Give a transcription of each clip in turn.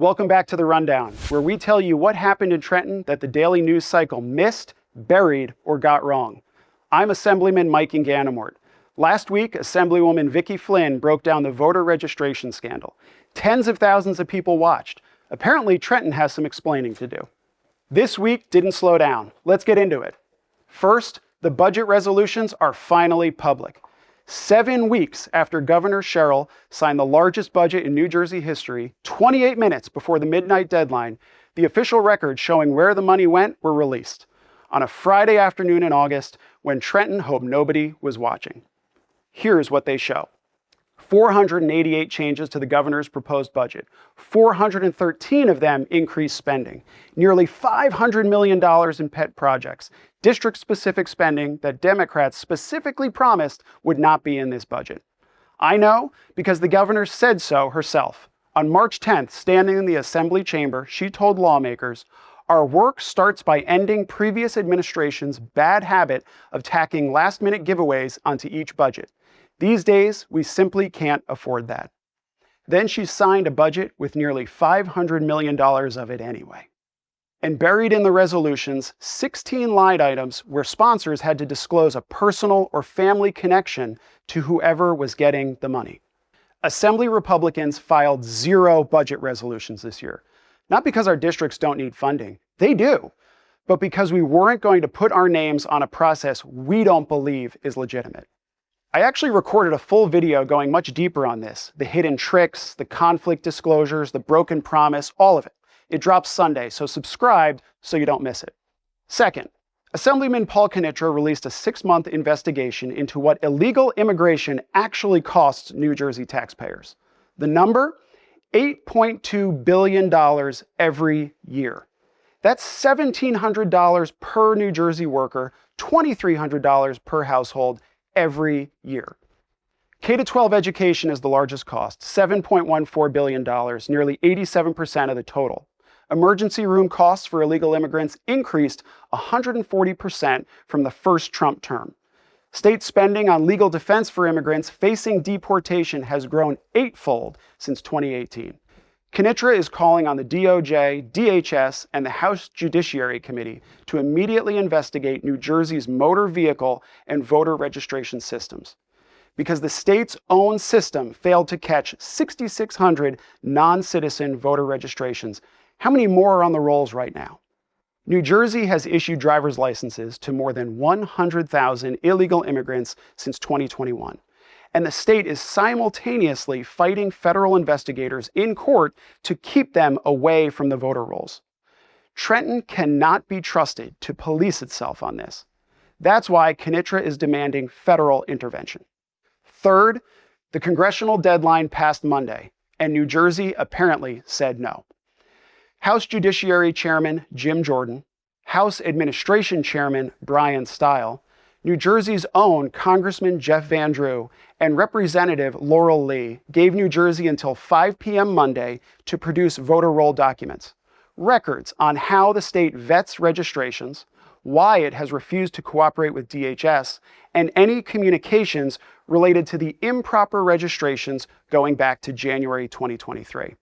Welcome back to The Rundown, where we tell you what happened in Trenton that the daily news cycle missed, buried, or got wrong. I'm Assemblyman Mike Inganamort. Last week, Assemblywoman Vicki Flynn broke down the voter registration scandal. Tens of thousands of people watched. Apparently, Trenton has some explaining to do. This week didn't slow down. Let's get into it. First, the budget resolutions are finally public. 7 weeks after Governor Sherrill signed the largest budget in New Jersey history, 28 minutes before the midnight deadline, the official records showing where the money went were released on a Friday afternoon in August when Trenton hoped nobody was watching. Here's what they show. 488 changes to the governor's proposed budget. 413 of them increased spending. Nearly $500 million in pet projects. District-specific spending that Democrats specifically promised would not be in this budget. I know because the governor said so herself. On March 10th, standing in the Assembly chamber, she told lawmakers, "Our work starts by ending previous administration's bad habit of tacking last-minute giveaways onto each budget. These days, we simply can't afford that." Then she signed a budget with nearly $500 million of it anyway. And buried in the resolutions, 16 line items where sponsors had to disclose a personal or family connection to whoever was getting the money. Assembly Republicans filed 0 budget resolutions this year. Not because our districts don't need funding. They do. But because we weren't going to put our names on a process we don't believe is legitimate. I actually recorded a full video going much deeper on this. The hidden tricks, the conflict disclosures, the broken promise, all of it. It drops Sunday, so subscribe so you don't miss it. Second, Assemblyman Paul Kanitra released a 6-month investigation into what illegal immigration actually costs New Jersey taxpayers. The number? $8.2 billion every year. That's $1,700 per New Jersey worker, $2,300 per household every year. K-12 education is the largest cost, $7.14 billion, nearly 87% of the total. Emergency room costs for illegal immigrants increased 140% from the first Trump term. State spending on legal defense for immigrants facing deportation has grown 8-fold since 2018. Kanitra is calling on the DOJ, DHS, and the House Judiciary Committee to immediately investigate New Jersey's motor vehicle and voter registration systems. Because the state's own system failed to catch 6,600 non-citizen voter registrations, how many more are on the rolls right now? New Jersey has issued driver's licenses to more than 100,000 illegal immigrants since 2021. And the state is simultaneously fighting federal investigators in court to keep them away from the voter rolls. Trenton cannot be trusted to police itself on this. That's why Kanitra is demanding federal intervention. Third, the congressional deadline passed Monday, and New Jersey apparently said no. House Judiciary Chairman Jim Jordan, House Administration Chairman Brian Stile, New Jersey's own Congressman Jeff Van Drew, and Representative Laurel Lee gave New Jersey until 5 p.m. Monday to produce voter roll documents, records on how the state vets registrations, why it has refused to cooperate with DHS, and any communications related to the improper registrations going back to January 2023.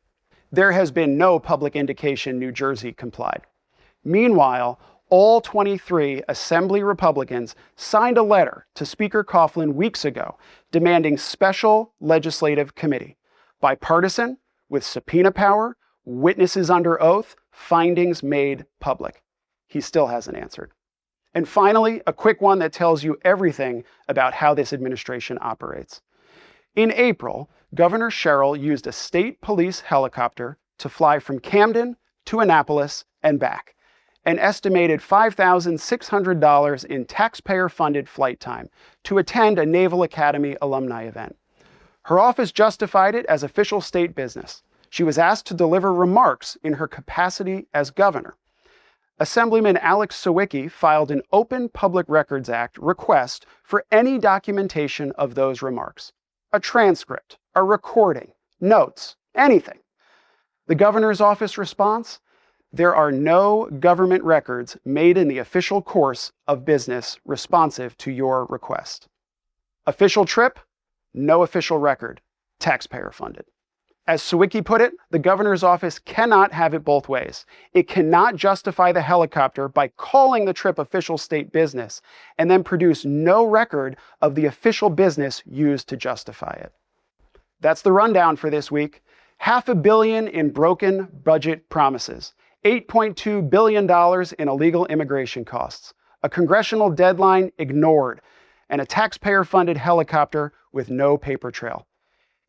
There has been no public indication New Jersey complied. Meanwhile, all 23 Assembly Republicans signed a letter to Speaker Coughlin weeks ago demanding special legislative committee, bipartisan, with subpoena power, witnesses under oath, findings made public. He still hasn't answered. And finally, a quick one that tells you everything about how this administration operates. In April, Governor Sherrill used a state police helicopter to fly from Camden to Annapolis and back, an estimated $5,600 in taxpayer-funded flight time to attend a Naval Academy alumni event. Her office justified it as official state business. She was asked to deliver remarks in her capacity as governor. Assemblyman Alex Sawicki filed an Open Public Records Act request for any documentation of those remarks. A transcript, a recording, notes, anything. The governor's office response? There are no government records made in the official course of business responsive to your request. Official trip? No official record. Taxpayer funded. As Sawicki put it, the governor's office cannot have it both ways. It cannot justify the helicopter by calling the trip official state business and then produce no record of the official business used to justify it. That's the rundown for this week. $500 million in broken budget promises, $8.2 billion in illegal immigration costs, a congressional deadline ignored, and a taxpayer-funded helicopter with no paper trail.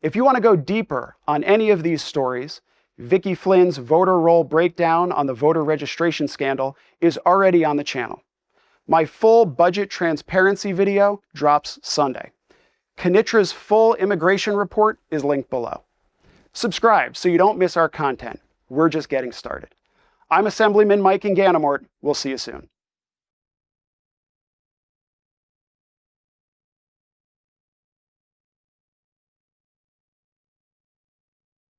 If you want to go deeper on any of these stories, Vicki Flynn's voter roll breakdown on the voter registration scandal is already on the channel. My full budget transparency video drops Sunday. Kanitra's full immigration report is linked below. Subscribe so you don't miss our content. We're just getting started. I'm Assemblyman Mike Inganamort. We'll see you soon.